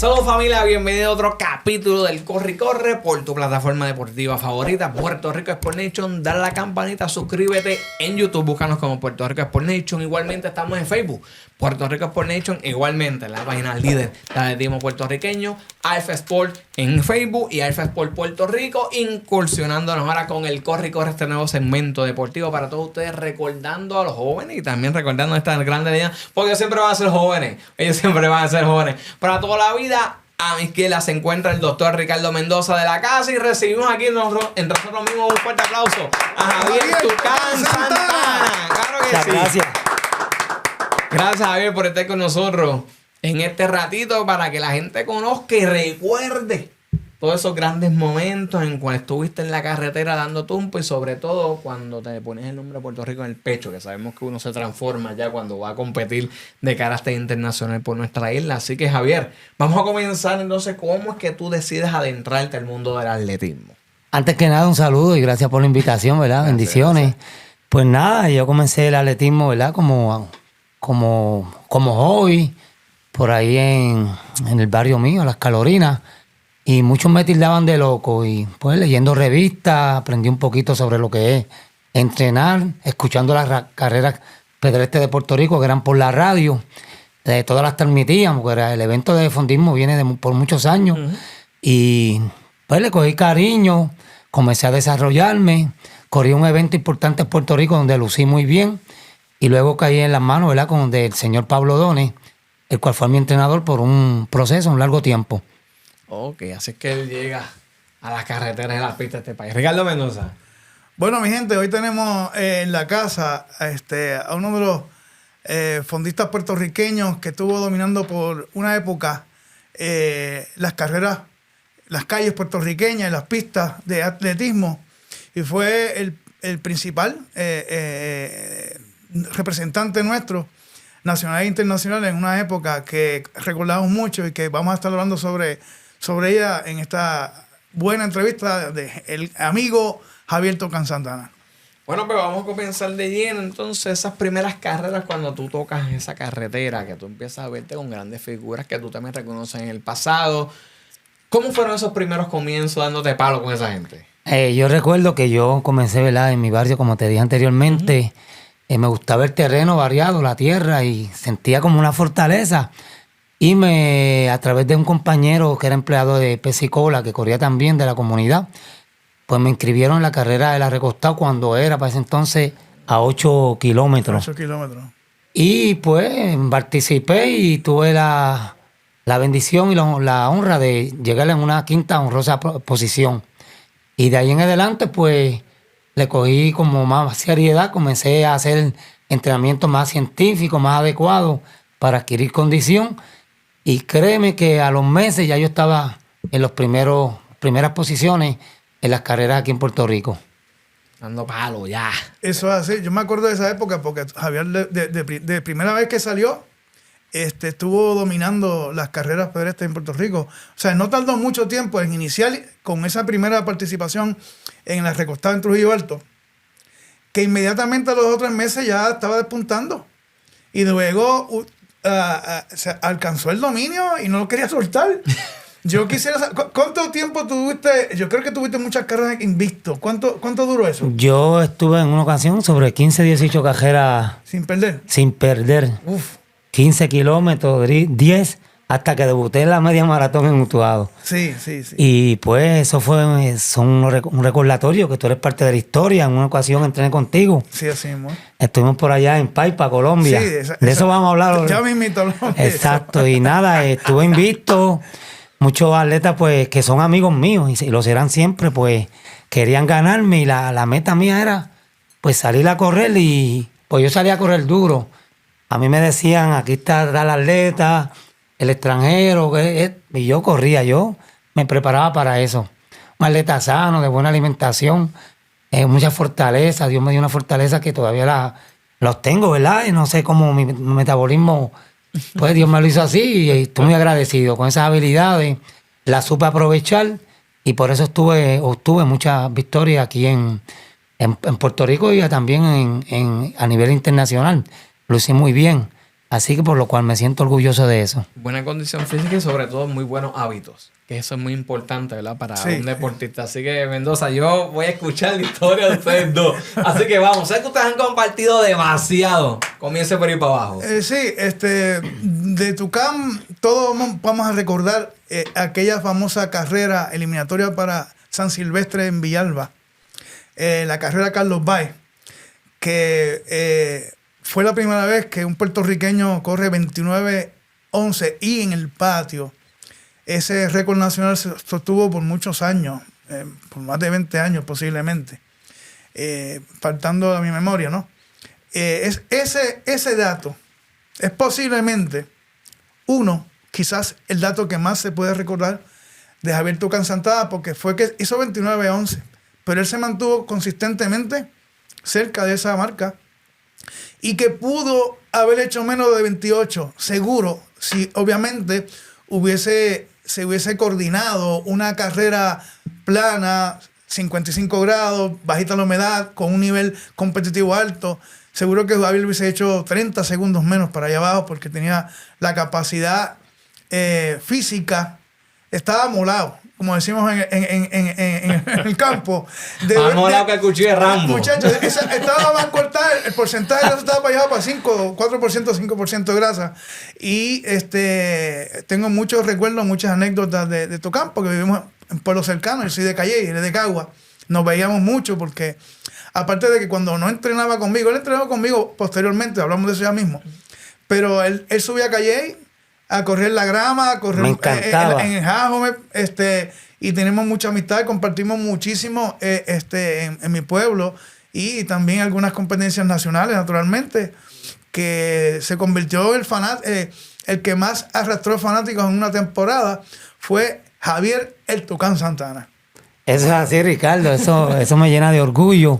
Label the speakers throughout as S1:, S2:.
S1: Saludos familia, bienvenido a otro capítulo del Corre y Corre por tu plataforma deportiva favorita, Puerto Rico Sport Nation. Dale a la campanita, suscríbete en YouTube, búscanos como Puerto Rico Sport Nation. Igualmente estamos en Facebook, Puerto Rico Sport Nation. Igualmente en la página líder de atletismo puertorriqueño, Alfa Sport en Facebook y Alfa Sport Puerto Rico. Incursionándonos ahora con el Corre y Corre, este nuevo segmento deportivo para todos ustedes, recordando a los jóvenes y también recordando a estas grandes líneas, porque ellos siempre van a ser jóvenes, para toda la vida. A mi izquierda se encuentra el doctor Ricardo Mendoza de la casa y recibimos aquí entre nosotros mismos un fuerte aplauso a Javier Tucán Santana. Claro que sí.
S2: Gracias.
S1: Gracias, Javier, por estar con nosotros en este ratito para que la gente conozca y recuerde todos esos grandes momentos en cuando estuviste en la carretera dando tumpo y sobre todo cuando te pones el nombre de Puerto Rico en el pecho, que sabemos que uno se transforma ya cuando va a competir de carácter internacional por nuestra isla. Así que, Javier, vamos a comenzar entonces. ¿Cómo es que tú decides adentrarte al mundo del atletismo?
S2: Antes que nada, un saludo y gracias por la invitación, ¿verdad? Gracias, bendiciones. Gracias. Pues nada, yo comencé el atletismo, ¿verdad? Como hobby, por ahí en el barrio mío, Las Calorinas. Y muchos me tildaban de loco y pues leyendo revistas aprendí un poquito sobre lo que es entrenar, escuchando las carreras pedestres de Puerto Rico que eran por la radio, todas las transmitíamos, porque el evento de fondismo viene por muchos años. Y pues le cogí cariño, comencé a desarrollarme, corrí un evento importante en Puerto Rico donde lucí muy bien y luego caí en las manos, ¿verdad?, con del señor Pablo Dones, el cual fue mi entrenador por un proceso, un largo tiempo.
S1: Ok, así es que él llega a las carreteras de las pistas de este país. Ricardo Mendoza.
S3: Bueno, mi gente, hoy tenemos en la casa a uno de los fondistas puertorriqueños que estuvo dominando por una época las carreras, las calles puertorriqueñas y las pistas de atletismo. Y fue el principal representante nuestro, nacional e internacional, en una época que recordamos mucho y que vamos a estar hablando sobre ella en esta buena entrevista del amigo Javier Tucán Santana.
S1: Bueno, pues vamos a comenzar de lleno. Entonces, esas primeras carreras, cuando tú tocas esa carretera, que tú empiezas a verte con grandes figuras que tú también reconoces en el pasado, ¿cómo fueron esos primeros comienzos dándote palo con esa gente?
S2: Yo recuerdo que yo comencé, ¿verdad?, en mi barrio, como te dije anteriormente. Me gustaba el terreno variado, la tierra, y sentía como una fortaleza. Y a través de un compañero que era empleado de Pesicola, que corría también de la comunidad, pues me inscribieron en la carrera de la Recostado cuando era, para ese entonces, a 8 kilómetros.
S3: 8 kilómetros.
S2: Y pues participé y tuve la bendición y la honra de llegar en una quinta honrosa posición. Y de ahí en adelante, pues, le cogí como más seriedad, comencé a hacer entrenamiento más científico, más adecuado para adquirir condición. Y créeme que a los meses ya yo estaba en las primeras posiciones en las carreras aquí en Puerto Rico.
S1: Dando palo ya.
S3: Eso es así. Yo me acuerdo de esa época porque Javier de primera vez que salió estuvo dominando las carreras pedestres en Puerto Rico. O sea, no tardó mucho tiempo en iniciar con esa primera participación en la Recostada en Trujillo Alto, que inmediatamente a los otros meses ya estaba despuntando. Y luego se alcanzó el dominio y no lo quería soltar. Yo quisiera saber, ¿cuánto tiempo tuviste? Yo creo que tuviste muchas carreras invicto. ¿Cuánto duró eso?
S2: Yo estuve en una ocasión sobre 15, 18 carreras.
S3: ¿Sin perder?
S2: Sin perder.
S3: Uf.
S2: 15 kilómetros, 10, hasta que debuté en la media maratón en Utuado.
S3: Sí.
S2: Y pues eso fue un recordatorio que tú eres parte de la historia. En una ocasión entrené contigo.
S3: Sí, así mismo.
S2: Estuvimos por allá en Paipa, Colombia.
S3: Sí,
S2: de eso vamos a hablar.
S3: Ya me invito.
S2: Exacto. Y nada, estuve invicto. Muchos atletas pues que son amigos míos y lo serán siempre, pues querían ganarme y la meta mía era pues salir a correr y pues yo salía a correr duro. A mí me decían, aquí está el atleta, el extranjero, y yo corría, yo me preparaba para eso. Un atleta sano, de buena alimentación, mucha fortaleza. Dios me dio una fortaleza que todavía los tengo, ¿verdad? Y no sé cómo mi metabolismo, pues Dios me lo hizo así y estoy muy agradecido con esas habilidades. Las supe aprovechar y por eso obtuve muchas victorias aquí en Puerto Rico y también a nivel internacional. Lo hice muy bien. Así que por lo cual me siento orgulloso de eso.
S1: Buena condición física y sobre todo muy buenos hábitos. Que eso es muy importante, ¿verdad? Para un deportista. Así que, Mendoza, yo voy a escuchar la historia de ustedes dos. Así que vamos, sé que ustedes han compartido demasiado. Comience por ir para abajo.
S3: Sí, de Tucán, todos vamos a recordar aquella famosa carrera eliminatoria para San Silvestre en Villalba. La carrera Carlos Báez, que fue la primera vez que un puertorriqueño corre 29-11 y en el patio. Ese récord nacional se sostuvo por muchos años, por más de 20 años posiblemente, faltando a mi memoria, ¿no? Ese dato es posiblemente quizás el dato que más se puede recordar de Javier Tucán Santana, porque fue que hizo 29-11, pero él se mantuvo consistentemente cerca de esa marca y que pudo haber hecho menos de 28, seguro, si obviamente se hubiese coordinado una carrera plana, 55 grados, bajita la humedad, con un nivel competitivo alto. Seguro que Javier hubiese hecho 30 segundos menos para allá abajo porque tenía la capacidad física. Estaba molado, como decimos en el campo.
S1: Más molado que el cuchillo de Rambo.
S3: Muchachos, estaba más cortada, el porcentaje de grasa estaba para allá para 4%, 5% de grasa. Y tengo muchos recuerdos, muchas anécdotas de Tucán, porque vivimos en pueblos cercanos. Yo soy de Calle y él es de Cagua. Nos veíamos mucho porque, aparte de que cuando no entrenaba conmigo, él entrenaba conmigo posteriormente, hablamos de eso ya mismo. Pero él subía a Calle a correr la grama, a correr en el Jajome, y tenemos mucha amistad, compartimos muchísimo en mi pueblo y también algunas competencias nacionales, naturalmente, que se convirtió el que más arrastró fanáticos en una temporada fue Javier el Tucán Santana.
S2: Eso es así, Ricardo, eso me llena de orgullo.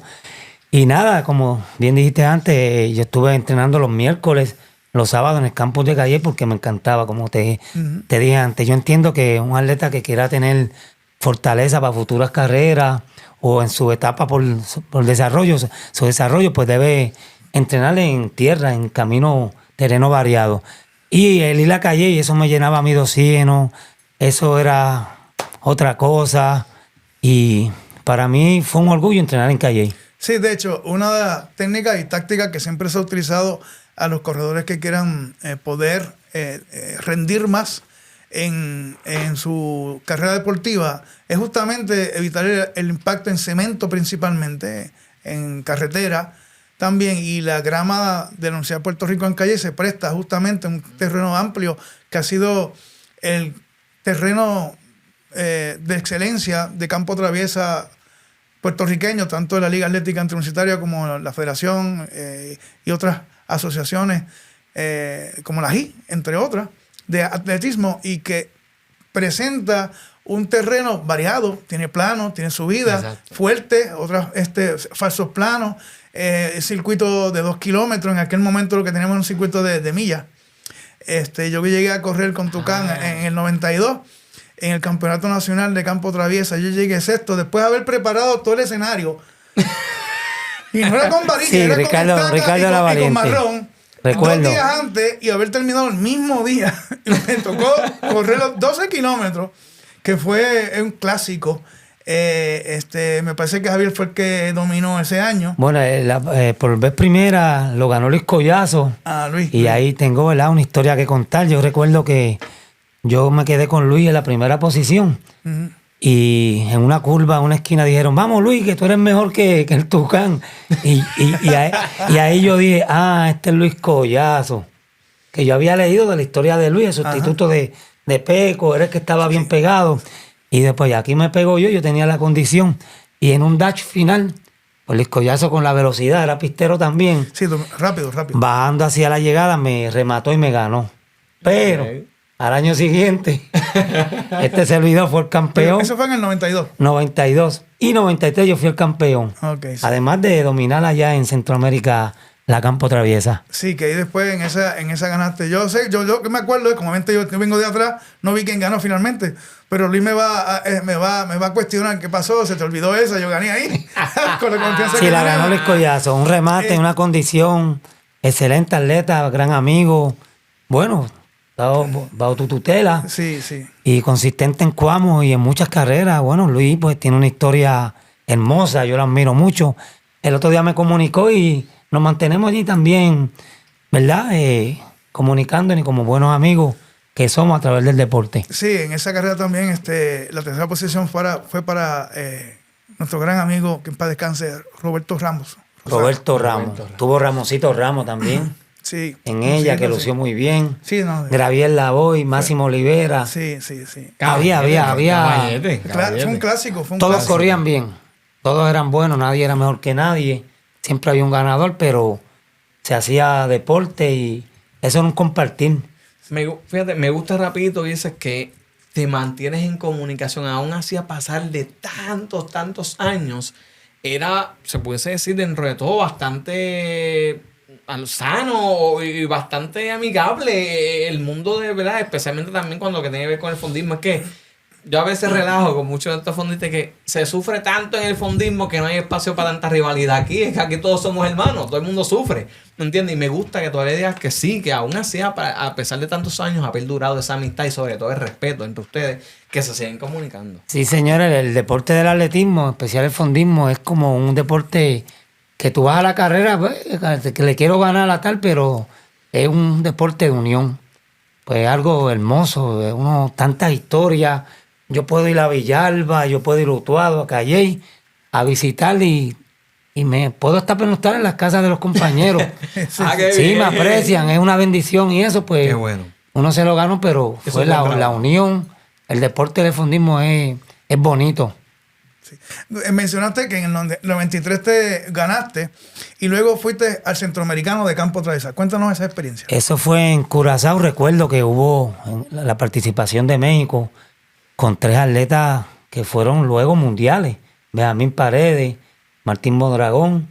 S2: Y nada, como bien dijiste antes, yo estuve entrenando los miércoles, los sábados en el campus de Calle porque me encantaba, como te dije antes. Yo entiendo que un atleta que quiera tener fortaleza para futuras carreras o en su etapa por desarrollo, su desarrollo, pues debe entrenar en tierra, en camino, terreno variado. Y el ir a Calle, y eso me llenaba a mí de oxígeno, eso era otra cosa. Y para mí fue un orgullo entrenar en Calle.
S3: Sí, de hecho, una de las técnicas y tácticas que siempre se ha utilizado a los corredores que quieran poder rendir más en su carrera deportiva es justamente evitar el impacto en cemento principalmente, en carretera también, y la grama de la Universidad de Puerto Rico en Calle se presta justamente a un terreno amplio que ha sido el terreno de excelencia de campo traviesa puertorriqueño, tanto de la Liga Atlética Interuniversitaria como la Federación y otras asociaciones como la GI, entre otras, de atletismo, y que presenta un terreno variado, tiene plano, tiene subida, fuerte, otros falsos planos, circuito de 2 kilómetros, en aquel momento lo que teníamos era un circuito de millas. Yo llegué a correr con Tucán en el 92, en el Campeonato Nacional de Campo Traviesa. Yo llegué sexto, después de haber preparado todo el escenario. Y no era con varilla, era
S2: Ricardo,
S3: con estaca y con marrón.
S2: Recuerdo.
S3: 2 días antes y haber terminado el mismo día. Me tocó correr los 12 kilómetros, que fue un clásico. Me parece que Javier fue el que dominó ese año.
S2: Bueno, por vez primera lo ganó Luis Collazo.
S3: Luis.
S2: Y ahí tengo, ¿verdad?, una historia que contar. Yo recuerdo que yo me quedé con Luis en la primera posición. Y en una curva, en una esquina, dijeron: vamos, Luis, que tú eres mejor que el Tucán. Y ahí yo dije: este es Luis Collazo. Que yo había leído de la historia de Luis, el sustituto de Peco, era el que estaba bien pegado. Y después aquí me pegó yo tenía la condición. Y en un dash final, pues Luis Collazo con la velocidad, era pistero también.
S3: Sí, rápido.
S2: Bajando hacia la llegada, me remató y me ganó. Pero al año siguiente, este servidor fue el campeón.
S3: Pero eso fue en el 92.
S2: 92. Y 93 yo fui el campeón.
S3: Okay, sí.
S2: Además de dominar allá en Centroamérica la campo traviesa.
S3: Sí, que ahí después en esa ganaste. Yo que me acuerdo, como obviamente yo vengo de atrás, no vi quién ganó finalmente. Pero Luis me va a cuestionar qué pasó, se te olvidó esa, yo gané ahí. Con la confianza
S2: sí,
S3: que
S2: la
S3: tenía.
S2: ganó Luis Collazo. Un remate, una condición excelente atleta, gran amigo. Bueno, bajo tu tutela.
S3: Sí, sí.
S2: Y consistente en Cuamo y en muchas carreras. Bueno, Luis pues tiene una historia hermosa, yo lo admiro mucho. El otro día me comunicó y nos mantenemos allí también, ¿verdad? Comunicándonos como buenos amigos que somos a través del deporte.
S3: Sí, en esa carrera también la tercera posición fue para nuestro gran amigo, que en paz descanse, Roberto Ramos.
S2: Roberto Ramos. Tuvo Ramosito Ramos también.
S3: Sí.
S2: En ella, que lució muy bien.
S3: Sí, no.
S2: Graviel Lavoy, Máximo Olivera.
S3: Sí.
S2: Había.
S3: Fue un clásico.
S2: Todos corrían bien. Todos eran buenos, nadie era mejor que nadie. Siempre había un ganador, pero se hacía deporte y eso era un compartir.
S1: Fíjate, me gusta rapidito, dices que te mantienes en comunicación, aún así a pasar de tantos años, era, se pudiese decir, dentro de todo, bastante sano y bastante amigable el mundo de verdad, especialmente también cuando que tiene que ver con el fondismo. Es que yo a veces relajo con muchos de estos fondistas que se sufre tanto en el fondismo que no hay espacio para tanta rivalidad aquí. Es que aquí todos somos hermanos, todo el mundo sufre, ¿me entiendes? Y me gusta que todavía digas que sí, que aún así, a pesar de tantos años, ha perdurado esa amistad y sobre todo el respeto entre ustedes, que se siguen comunicando.
S2: Sí, señores, el deporte del atletismo, en especial el fondismo, es como un deporte que tú vas a la carrera, pues, que le quiero ganar a tal, pero es un deporte de unión. Pues algo hermoso, tantas historias. Yo puedo ir a Villalba, yo puedo ir a Utuado, a Calley, a visitar y me puedo estar pernoctar en las casas de los compañeros. Sí, me aprecian, es una bendición y eso, pues,
S1: qué bueno.
S2: Uno se lo ganó, pero
S1: Eso
S2: fue la unión. El deporte del fondismo es bonito.
S3: Sí. Mencionaste que en el 93 te ganaste y luego fuiste al Centroamericano de Campo Traviesa. Cuéntanos esa experiencia.
S2: Eso fue en Curazao, recuerdo que hubo la participación de México con 3 atletas que fueron luego mundiales. Benjamín Paredes, Martín Mondragón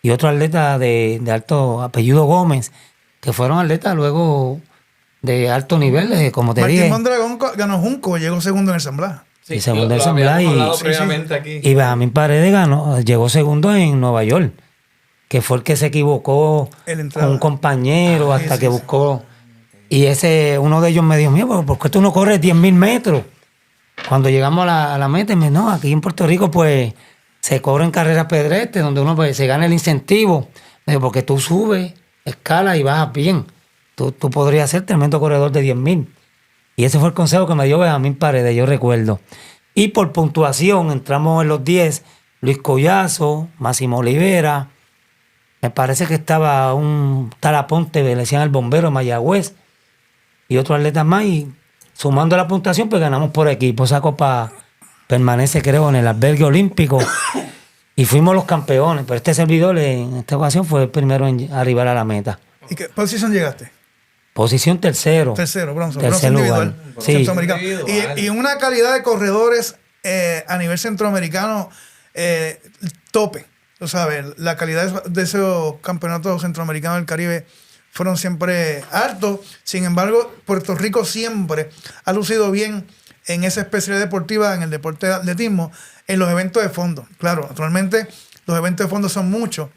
S2: y otro atleta de alto apellido Gómez, que fueron atletas luego de alto nivel, como te dije.
S3: Martín Mondragón ganó Junco, llegó segundo en el San Blas.
S1: Sí,
S2: y segundo en
S1: lo
S2: San Blas
S1: habíamos hablado previamente aquí.
S2: y Benjamín Paredes llegó segundo en Nueva York, que fue el que se equivocó con un compañero hasta que buscó. Y uno de ellos me dijo, mira, ¿por qué tú no corres 10,000 metros? Cuando llegamos a la meta, me dijo, no, aquí en Puerto Rico pues se cobran carreras pedestres donde uno pues, se gana el incentivo. Me dijo, porque tú subes, escalas y bajas bien. Tú podrías ser tremendo corredor de 10,000. Y ese fue el consejo que me dio Benjamín Paredes, yo recuerdo. Y por puntuación entramos en los 10, Luis Collazo, Máximo Olivera, me parece que estaba un Talaponte, le decían el bombero, Mayagüez, y otros atletas más, y sumando la puntuación, pues ganamos por equipo. Esa copa permanece, creo, en el albergue olímpico, y fuimos los campeones, pero este servidor en esta ocasión fue el primero en arribar a la meta.
S3: ¿Y qué posición llegaste?
S2: Posición tercero.
S3: Bronce
S2: Tercer
S3: individual.
S2: lugar. Sí.
S3: Centroamericano. Y una calidad de corredores a nivel centroamericano tope. Tú sabes, la calidad de esos campeonatos centroamericanos del Caribe fueron siempre altos. Sin embargo, Puerto Rico siempre ha lucido bien en esa especialidad deportiva, en el deporte de atletismo, en los eventos de fondo. Claro, naturalmente los eventos de fondo son muchos.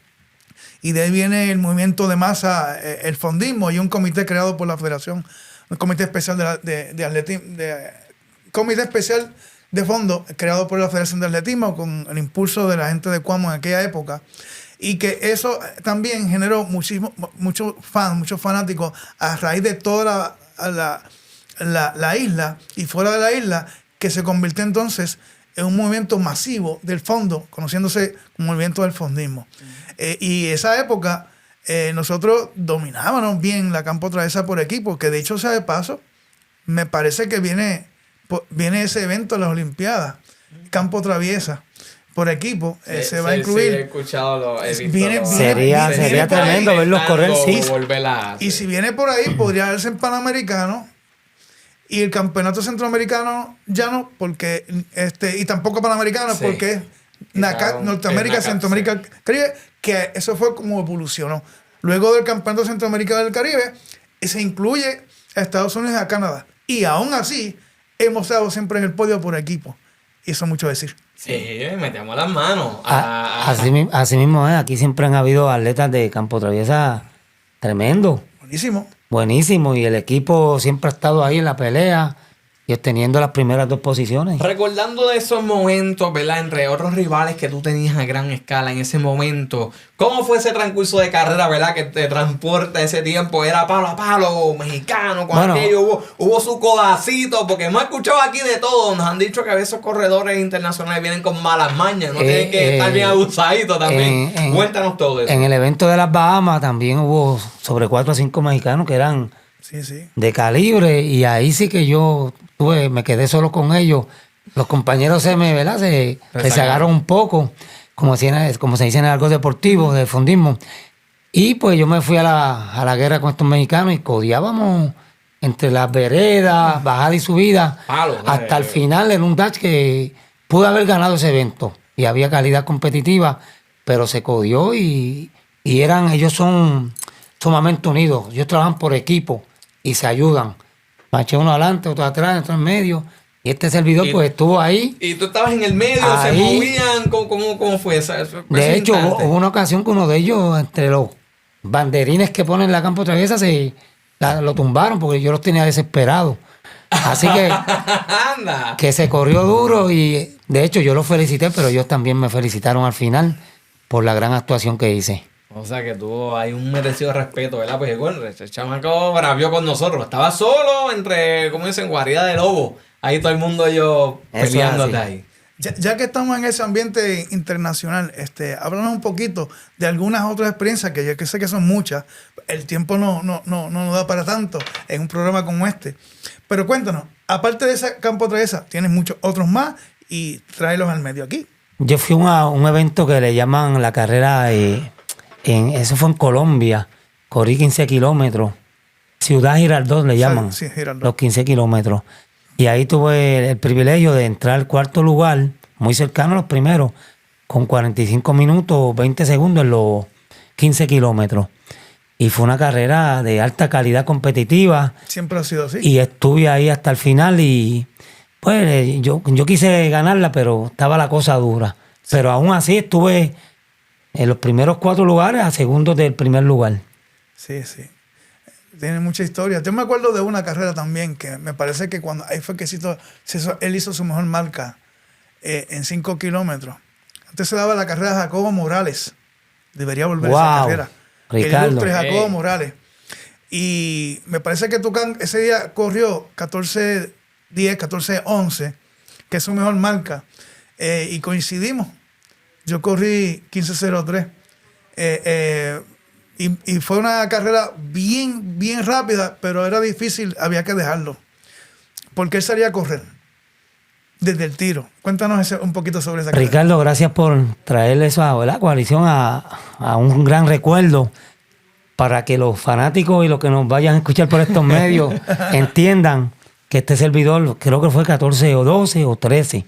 S3: Y de ahí viene el movimiento de masa, el fondismo, y un comité creado por la Federación, un comité especial de atletismo, comité especial de fondo creado por la Federación de Atletismo con el impulso de la gente de Cuamo en aquella época. Y que eso también generó muchos fanáticos a raíz de toda la isla y fuera de la isla, que se convirtió entonces en un movimiento masivo del fondo, conociéndose como movimiento del fondismo. Y esa época nosotros dominábamos bien la Campo Traviesa por equipo, que de hecho, sea de paso, me parece que viene ese evento de las Olimpiadas, Campo Traviesa por equipo, se va a incluir.
S1: Sí, he escuchado, he visto.
S2: Sería tremendo verlos correr, sí.
S3: Y si viene por ahí, podría verse en Panamericano. Y el campeonato centroamericano ya no, porque y tampoco panamericano, sí, porque es Norteamérica, Centroamérica, Caribe, que eso fue como evolucionó. Luego del campeonato centroamericano del Caribe, se incluye a Estados Unidos y a Canadá. Y aún así, hemos estado siempre en el podio por equipo. Y eso es mucho decir.
S1: Sí, metemos las manos.
S2: Así mismo es. Aquí siempre han habido atletas de Campo Traviesa Tremendo.
S3: Buenísimo.
S2: Buenísimo. Y el equipo siempre ha estado ahí en la pelea y obteniendo las primeras 2 posiciones.
S1: Recordando de esos momentos, ¿verdad? Entre otros rivales que tú tenías a gran escala en ese momento, ¿cómo fue ese transcurso de carrera, verdad? Que te transporta ese tiempo, era palo a palo, mexicano, con
S2: Bueno,
S1: aquello, hubo su codacito, porque hemos escuchado aquí de todo, nos han dicho que a veces corredores internacionales vienen con malas mañas, no tienen que estar bien abusaditos también. Cuéntanos todo eso.
S2: En el evento de las Bahamas también hubo sobre 4 o 5 mexicanos que eran
S3: Sí.
S2: de calibre, y ahí sí que yo me quedé solo con ellos. Los compañeros ¿verdad? Se rezagaron un poco, como se dice en algo deportivo, de fundismo. Y pues yo me fui a la guerra con estos mexicanos y codiábamos entre las veredas, bajada y subida, hasta el final en un Dutch que pude haber ganado ese evento. Y había calidad competitiva, pero se codió y ellos son sumamente unidos. Ellos trabajan por equipo y se ayudan. Marché uno adelante, otro atrás, otro en medio. Y este servidor pues estuvo ahí.
S1: ¿Y tú estabas en el medio?
S2: Ahí,
S1: ¿se movían? ¿Cómo fue ese
S2: de hecho,
S1: instante?
S2: hubo una ocasión que uno de ellos, entre los banderines que ponen en la campo traviesa, lo tumbaron porque yo los tenía desesperados. Así que,
S1: ¡Anda!
S2: que se corrió duro y de hecho yo los felicité, pero ellos también me felicitaron al final por la gran actuación que hice.
S1: O sea que tuvo ahí un merecido respeto, ¿verdad? Pues bueno, ese chamaco bravió con nosotros. Estaba solo entre, como dicen, guarida de lobo. Ahí todo el mundo ellos peleándote ahí.
S3: Ya que estamos en ese ambiente internacional, háblanos un poquito de algunas otras experiencias que yo que sé que son muchas. El tiempo no nos da para tanto en un programa como este. Pero cuéntanos, aparte de ese campo traviesa, tienes muchos otros más y tráelos al medio aquí.
S2: Yo fui a un evento que le llaman la carrera, eso fue en Colombia, corrí 15 kilómetros, Ciudad Girardot le llaman,
S3: Sí, Girardot.
S2: los 15 kilómetros. Y ahí tuve el privilegio de entrar al 4º lugar, muy cercano a los primeros, con 45 minutos, 20 segundos en los 15 kilómetros. Y fue una carrera de alta calidad competitiva.
S3: Siempre ha sido así.
S2: Y estuve ahí hasta el final y pues yo quise ganarla, pero estaba la cosa dura. Sí. Pero aún así estuve en los primeros 4 lugares a segundos del primer lugar.
S3: Sí. Tiene mucha historia. Yo me acuerdo de una carrera también que me parece que cuando ahí fue que él hizo su mejor marca en 5 kilómetros. Antes se daba la carrera de Jacobo Morales. Debería volver a esa carrera.
S2: Ricardo.
S3: El ilustre Jacobo Morales. Y me parece que Tucán ese día corrió 14:10, 14:11, que es su mejor marca. Y coincidimos. Yo corrí 15:03. Y fue una carrera bien rápida, pero era difícil, había que dejarlo. Porque él salía a correr desde el tiro. Cuéntanos un poquito sobre esa carrera.
S2: Ricardo, gracias por traer eso a la coalición a un gran recuerdo para que los fanáticos y los que nos vayan a escuchar por estos medios entiendan que este servidor, creo que fue 14 o 12 o 13.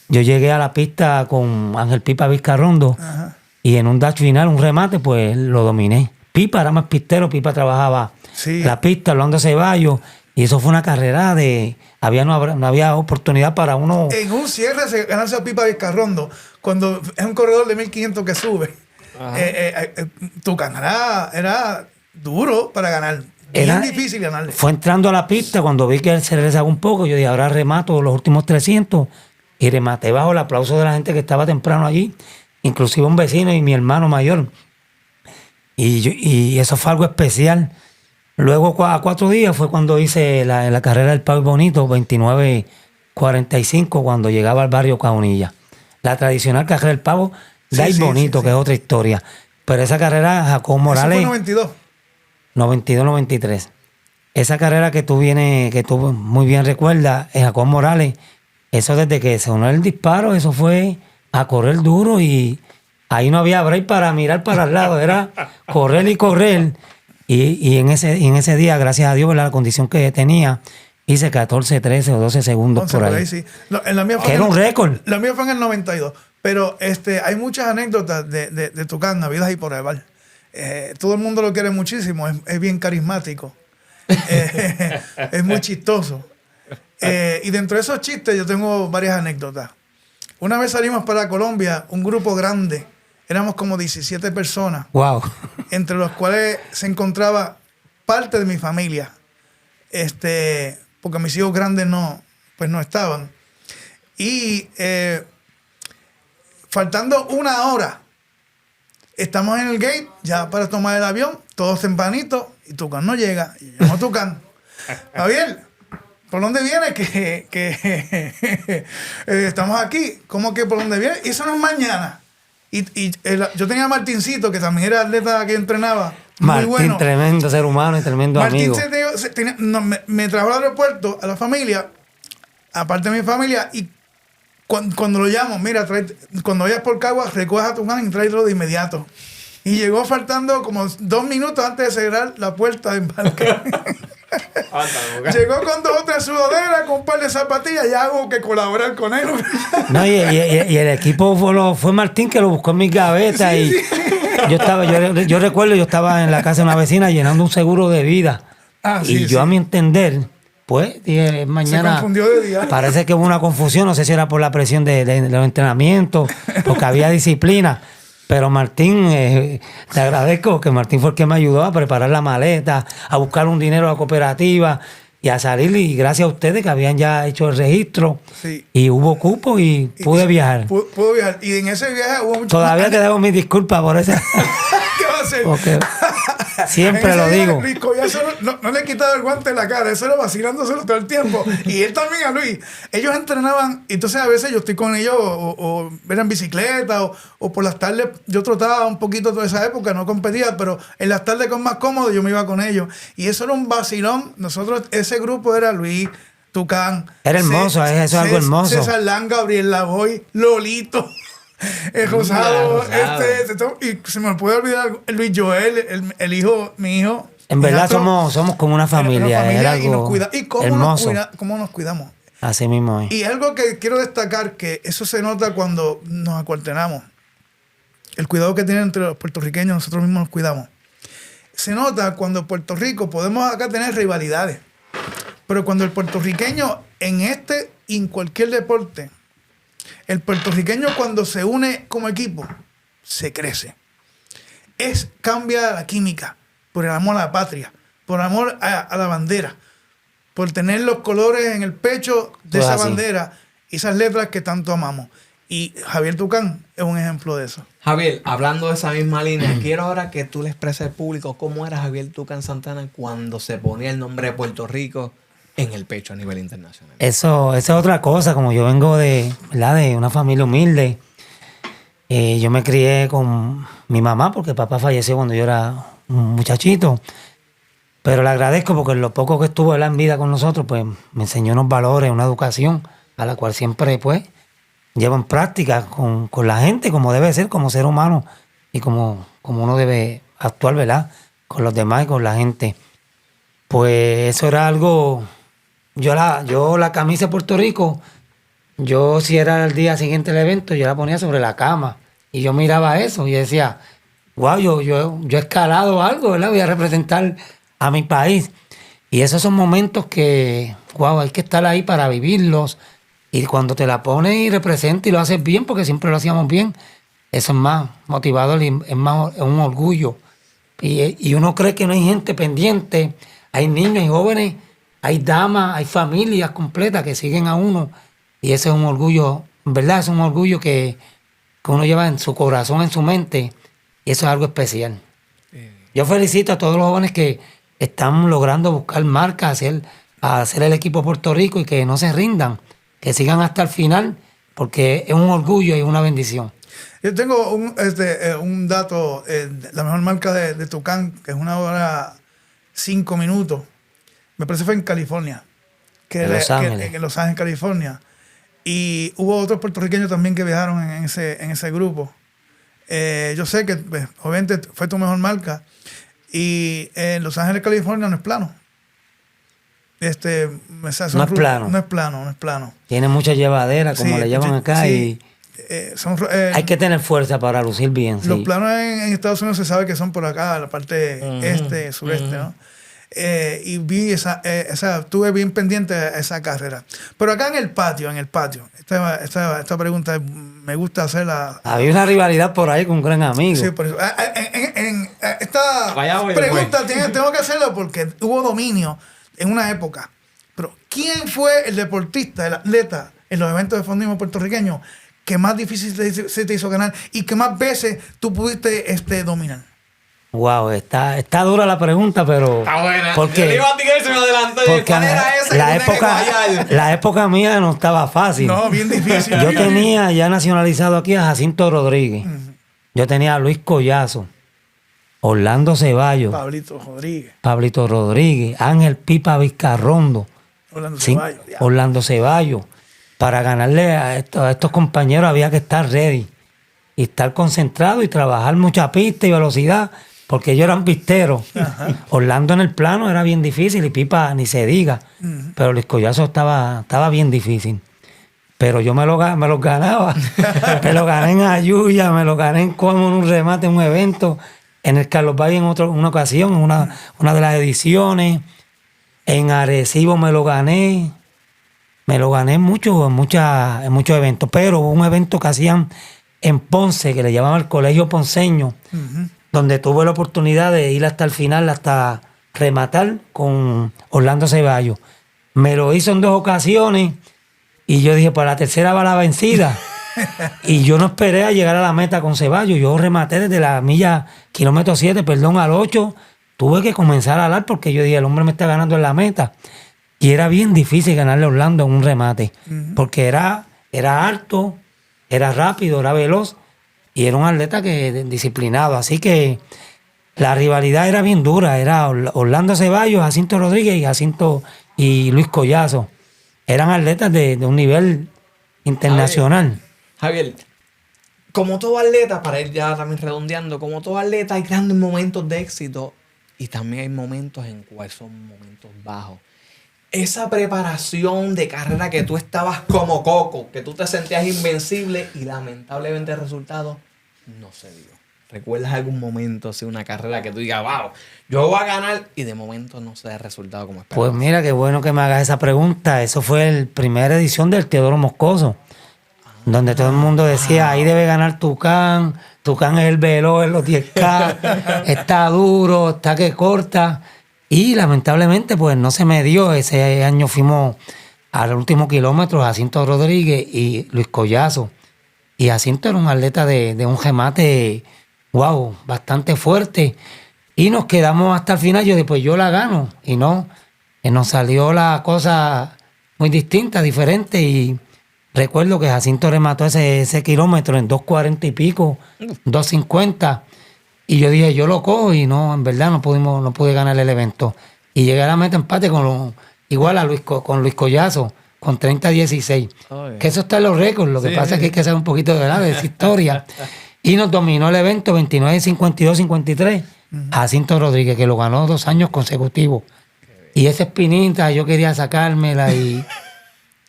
S2: Yo llegué a la pista con Ángel Pipa Vizcarrondo. Ajá. Y en un dash final, un remate, pues lo dominé. Pipa era más pistero, Pipa trabajaba la pista, Orlando Ceballos, y eso fue una carrera no había oportunidad para uno.
S3: En un cierre se ganarse a Pipa Vizcarrondo, cuando es un corredor de 1500 que sube. Tucán era duro para ganar. Bien difícil ganarle.
S2: Fue entrando a la pista, cuando vi que él se rezaba un poco, yo dije, ahora remato los últimos 300, y rematé bajo el aplauso de la gente que estaba temprano allí. Inclusive un vecino y mi hermano mayor. Y eso fue algo especial. Luego, a 4 días, fue cuando hice la carrera del Pavo Bonito, 29:45, cuando llegaba al barrio Caunilla. La tradicional carrera del Pavo, Bonito, que es otra historia. Pero esa carrera, Jacobo Morales...
S3: Eso fue 92.
S2: 92-93. Esa carrera que tú muy bien recuerdas, Jacobo Morales, eso desde que sonó el disparo, eso fue... a correr duro y ahí no había break para mirar para el lado, era correr y correr. Y en ese día, gracias a Dios, por la condición que tenía, hice 14, 13 o 12 segundos
S3: 11,
S2: por ahí.
S3: Sí. No, en la mía
S2: que era un récord.
S3: La mía fue en el 92. Pero hay muchas anécdotas de Tucán, Navidad y por Eval. Todo el mundo lo quiere muchísimo, es bien carismático. Es muy chistoso. Y dentro de esos chistes yo tengo varias anécdotas. Una vez salimos para Colombia, un grupo grande, éramos como 17 personas,
S2: Wow.
S3: entre los cuales se encontraba parte de mi familia, porque mis hijos grandes no estaban. Y faltando una hora, estamos en el gate ya para tomar el avión, todos tempranitos, y Tucán no llega. Y yo llamo a Tucán. Javier, ¿por dónde viene? Estamos aquí. ¿Cómo que por dónde viene? Y eso no es mañana. Yo tenía a Martincito, que también era atleta que entrenaba.
S2: Martín,
S3: muy bueno.
S2: tremendo ser humano y tremendo amigo.
S3: Martín me trajo al aeropuerto, a la familia, aparte de mi familia, y cuando lo llamo, mira, cuando vayas por Caguas, recoge a Tucán y tráelo de inmediato. Y llegó faltando como 2 minutos antes de cerrar la puerta de embarque. Llegó con 2 o 3 sudaderas, con un par de zapatillas, y hago que colaborar con él.
S2: No, y el equipo fue Martín que lo buscó en mis gavetas.
S3: Sí,
S2: y
S3: sí.
S2: yo recuerdo, yo estaba en la casa de una vecina llenando un seguro de vida. Y yo, a mi entender, pues, dije, mañana.
S3: Se confundió de día.
S2: Parece que hubo una confusión, no sé si era por la presión de los entrenamientos, porque había disciplina. Pero Martín, te agradezco que Martín fue el que me ayudó a preparar la maleta, a buscar un dinero a la cooperativa y a salir. Y gracias a ustedes que habían ya hecho el registro.
S3: Sí.
S2: Y hubo cupo y pude viajar.
S3: Puedo viajar. Y en ese viaje hubo mucho.
S2: Todavía te debo mis disculpas por eso.
S3: ¿Qué va a hacer?
S2: Porque siempre
S3: En
S2: lo
S3: ese día,
S2: digo.
S3: Luis Collazo no le he quitado el guante de la cara, eso era vacilándoselo todo el tiempo. Y él también a Luis. Ellos entrenaban, entonces a veces yo estoy con ellos o eran bicicleta o por las tardes yo trotaba un poquito toda esa época, no competía, pero en las tardes con más cómodo yo me iba con ellos. Y eso era un vacilón. Nosotros, ese grupo era Luis, Tucán.
S2: Era hermoso, eso es algo hermoso.
S3: César Lán, Gabriel Lavoy, Lolito. Rosado, y se me puede olvidar Luis Joel, el hijo, mi hijo.
S2: En verdad somos como una familia. Era algo
S3: y cómo
S2: hermoso.
S3: cómo nos cuidamos.
S2: Así mismo es.
S3: Y algo que quiero destacar, que eso se nota cuando nos acuartenamos. El cuidado que tienen entre los puertorriqueños, nosotros mismos nos cuidamos. Se nota cuando en Puerto Rico podemos acá tener rivalidades. Pero cuando el puertorriqueño en y en cualquier deporte, el puertorriqueño cuando se une como equipo, se crece. Cambia la química por el amor a la patria, por amor a la bandera, por tener los colores en el pecho de esa bandera y esas letras que tanto amamos. Y Javier Tucán es un ejemplo de eso.
S1: Javier, hablando de esa misma línea, quiero ahora que tú le expreses al público cómo era Javier Tucán Santana cuando se ponía el nombre de Puerto Rico en el pecho a nivel internacional.
S2: Eso es otra cosa, como yo vengo de una familia humilde, yo me crié con mi mamá porque papá falleció cuando yo era un muchachito, pero le agradezco porque lo poco que estuvo él en vida con nosotros, pues me enseñó unos valores, una educación a la cual siempre pues llevo en práctica con la gente como debe ser, como ser humano y como uno debe actuar, ¿verdad? Con los demás y con la gente. Pues eso era algo. Yo la camisa de Puerto Rico, yo si era el día siguiente del evento, yo la ponía sobre la cama. Y yo miraba eso y decía, wow, yo he escalado algo, ¿verdad? Voy a representar a mi país. Y esos son momentos que, wow, hay que estar ahí para vivirlos. Y cuando te la pones y representas y lo haces bien, porque siempre lo hacíamos bien, eso es más motivador y es un orgullo. Y uno cree que no hay gente pendiente, hay niños y jóvenes, hay damas, hay familias completas que siguen a uno. Y ese es un orgullo, en verdad, es un orgullo que uno lleva en su corazón, en su mente. Y eso es algo especial. Yo felicito a todos los jóvenes que están logrando buscar marcas, hacer el equipo Puerto Rico y que no se rindan, que sigan hasta el final, porque es un orgullo y una bendición.
S3: Yo tengo un dato, la mejor marca de Tucán, que es 1 hora 5 minutos. Me parece que fue en California.
S2: En Los Ángeles.
S3: En Los Ángeles, California. Y hubo otros puertorriqueños también que viajaron en ese grupo. Yo sé que obviamente fue tu mejor marca. Y en Los Ángeles, California no es plano.
S2: No es plano. Tiene mucha llevadera, como le llaman acá.
S3: Sí.
S2: Hay que tener fuerza para lucir bien.
S3: Los
S2: sí.
S3: planos en Estados Unidos se sabe que son por acá, la parte este, sureste, ¿no? y vi estuve bien pendiente de esa carrera. Pero acá en el patio, esta pregunta me gusta hacerla.
S2: Había una rivalidad por ahí con un gran amigo.
S3: Sí, por eso. Esta pregunta tengo que hacerla porque hubo dominio en una época. Pero ¿quién fue el deportista, el atleta en los eventos de fondismo puertorriqueño que más difícil se te hizo ganar y que más veces tú pudiste dominar?
S2: Wow, está dura la pregunta, pero...
S1: Está buena.
S2: Porque,
S1: yo le iba a tirar y se me adelantó.
S2: porque
S1: ¿Cuál era esa?
S2: la época mía no estaba fácil.
S3: No, bien difícil.
S2: Yo tenía ya nacionalizado aquí a Jacinto Rodríguez. Yo tenía a Luis Collazo, Orlando Ceballos, Pablito Rodríguez, Ángel Pipa Vizcarrondo, Orlando Ceballos. Para ganarle a estos compañeros había que estar ready y estar concentrado y trabajar mucha pista y velocidad, porque ellos eran pisteros. Orlando en el plano era bien difícil y Pipa ni se diga, pero Luis Collazo estaba bien difícil. Pero yo me los ganaba. Me lo gané en Ayuya, me lo gané en un remate, en un evento, en el Carlos Valle en una ocasión, en una de las ediciones. En Arecibo me lo gané. Me lo gané en muchos eventos, pero hubo un evento que hacían en Ponce, que le llamaban el Colegio Ponceño, donde tuve la oportunidad de ir hasta el final, hasta rematar con Orlando Ceballos. Me lo hizo en 2 ocasiones y yo dije, para la tercera va la vencida. Y yo no esperé a llegar a la meta con Ceballos. Yo rematé desde la milla, kilómetro 7, al 8. Tuve que comenzar a hablar porque yo dije, el hombre me está ganando en la meta. Y era bien difícil ganarle a Orlando en un remate, porque era alto, era rápido, era veloz, y era un atleta disciplinado. Así que la rivalidad era bien dura. Era Orlando Ceballos, Jacinto Rodríguez y Luis Collazo. Eran atletas de un nivel internacional.
S1: Javier, como todo atleta, para ir ya también redondeando, como todo atleta hay grandes momentos de éxito y también hay momentos en cuales son momentos bajos. Esa preparación de carrera que tú estabas como coco, que tú te sentías invencible y lamentablemente el resultado no se dio. ¿Recuerdas algún momento, así, una carrera que tú digas, wow, yo voy a ganar y de momento no se da el resultado como esperabas?
S2: Pues mira, qué bueno que me hagas esa pregunta. Eso fue la primera edición del Teodoro Moscoso, donde todo el mundo decía, ahí debe ganar Tucán. Tucán es el veloz en los 10K, está duro, está que corta. Y lamentablemente pues no se me dio. Ese año fuimos al último kilómetro Jacinto Rodríguez y Luis Collazo. Y Jacinto era un atleta de un remate, wow, bastante fuerte. Y nos quedamos hasta el final. Yo dije, pues yo la gano. Y no, nos salió la cosa muy distinta, diferente. Y recuerdo que Jacinto remató ese kilómetro en 2:40 y pico, 2:50. Y yo dije, yo lo cojo y no, en verdad no pude ganar el evento. Y llegué a la meta empate igual con Luis Collazo, con 30-16. Que eso está en los récords. Lo que pasa es que hay que saber un poquito de esa historia. Y nos dominó el evento 29-52-53. Jacinto Rodríguez, que lo ganó 2 años consecutivos. Y esa espinita yo quería sacármela y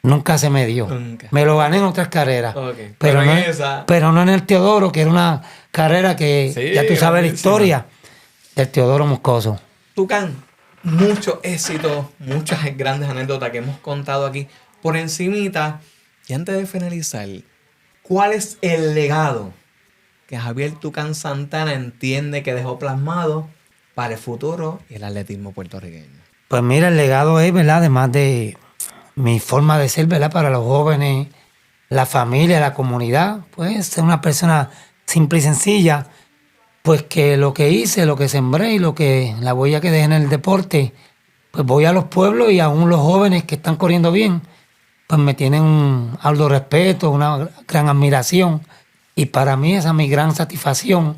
S2: nunca se me dio. Me lo gané en otras carreras. Pero no en el Teodoro, que era una carrera que ya tú sabes la historia del Teodoro Moscoso.
S1: Tucán, mucho éxito, muchas grandes anécdotas que hemos contado aquí por encimita. Y antes de finalizar, ¿cuál es el legado que Javier Tucán Santana entiende que dejó plasmado para el futuro y el atletismo puertorriqueño?
S2: Pues mira, el legado es, ¿verdad? Además de mi forma de ser, ¿verdad? Para los jóvenes, la familia, la comunidad, pues ser una persona simple y sencilla, pues que lo que hice, lo que sembré y la huella que dejé en el deporte, pues voy a los pueblos y aún los jóvenes que están corriendo bien, pues me tienen un alto respeto, una gran admiración. Y para mí esa es mi gran satisfacción.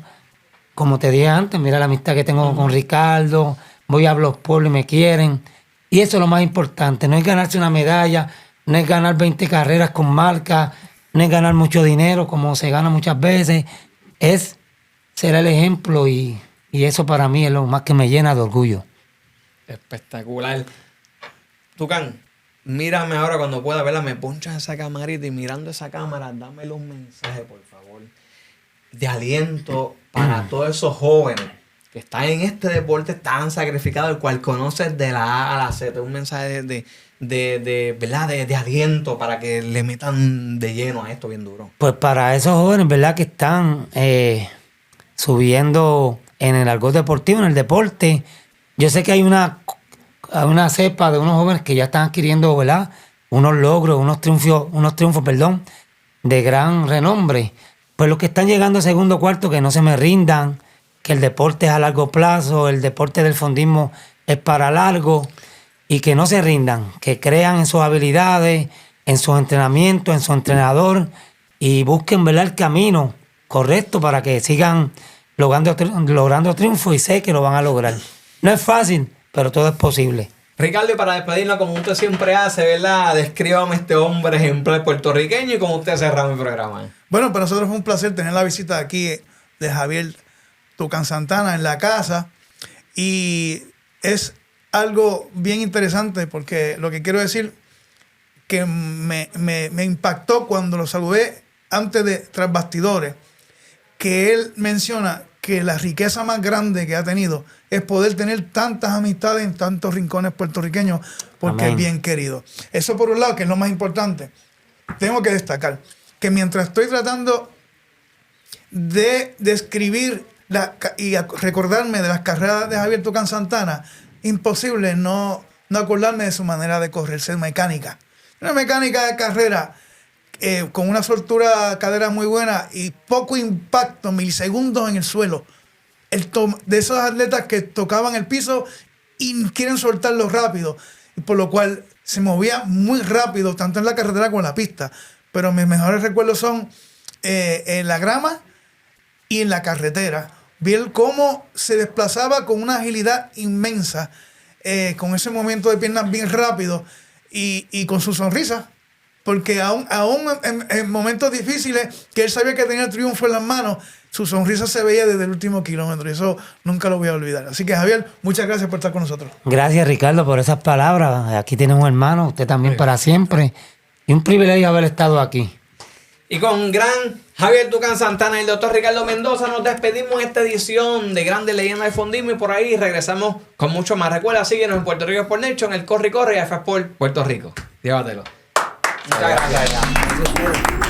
S2: Como te dije antes, mira la amistad que tengo con Ricardo, voy a los pueblos y me quieren. Y eso es lo más importante, no es ganarse una medalla, no es ganar 20 carreras con marca, no es ganar mucho dinero como se gana muchas veces, es ser el ejemplo y eso para mí es lo más que me llena de orgullo.
S1: Espectacular. Tucán, mírame ahora cuando pueda, ¿verdad? Me ponchas esa camarita y mirando esa cámara, dámele un mensaje, por favor, de aliento para todos esos jóvenes que está en este deporte tan sacrificado, el cual conoces de la A a la Z. Un mensaje ¿verdad? De aliento para que le metan de lleno a esto bien duro.
S2: Pues para esos jóvenes, ¿verdad? Que están subiendo en el argot deportivo, en el deporte. Yo sé que hay una cepa de unos jóvenes que ya están adquiriendo, ¿verdad? Unos logros, unos triunfos, de gran renombre. Pues los que están llegando a segundo cuarto, que no se me rindan, que el deporte es a largo plazo, el deporte del fondismo es para largo, y que no se rindan, que crean en sus habilidades, en sus entrenamientos, en su entrenador, y busquen, ¿verdad?, el camino correcto para que sigan logrando triunfos, y sé que lo van a lograr. No es fácil, pero todo es posible.
S1: Ricardo, y para despedirnos, como usted siempre hace, ¿verdad? Descríbame este hombre ejemplar puertorriqueño y como usted cerra mi programa.
S3: Bueno, para nosotros fue un placer tener la visita aquí de Javier Tucán Santana en la casa. Y es algo bien interesante porque lo que quiero decir que me impactó cuando lo saludé antes de tras bastidores, que él menciona que la riqueza más grande que ha tenido es poder tener tantas amistades en tantos rincones puertorriqueños, porque es bien querido. Eso por un lado, que es lo más importante. Tengo que destacar que mientras estoy tratando de describir y recordarme de las carreras de Javier Tucán Santana, imposible no acordarme de su manera de correr, ser mecánica. Una mecánica de carrera con una soltura cadera muy buena y poco impacto, milisegundos en el suelo. De esos atletas que tocaban el piso y quieren soltarlo rápido, y por lo cual se movía muy rápido, tanto en la carretera como en la pista. Pero mis mejores recuerdos son en la grama y en la carretera. Vi cómo se desplazaba con una agilidad inmensa, con ese movimiento de piernas bien rápido y con su sonrisa. Porque aún en momentos difíciles, que él sabía que tenía el triunfo en las manos, su sonrisa se veía desde el último kilómetro. Y eso nunca lo voy a olvidar. Así que, Javier, muchas gracias por estar con nosotros.
S2: Gracias, Ricardo, por esas palabras. Aquí tienes un hermano, usted también para siempre. Y un privilegio haber estado aquí.
S1: Y con gran Javier Tucán Santana y el doctor Ricardo Mendoza nos despedimos en esta edición de Grandes Leyendas del Fondismo, y por ahí regresamos con mucho más. Recuerda, síguenos en Puerto Rico Sport Nation, el Corre y Corre y F Sport Puerto Rico. Llévatelo. Muchas gracias.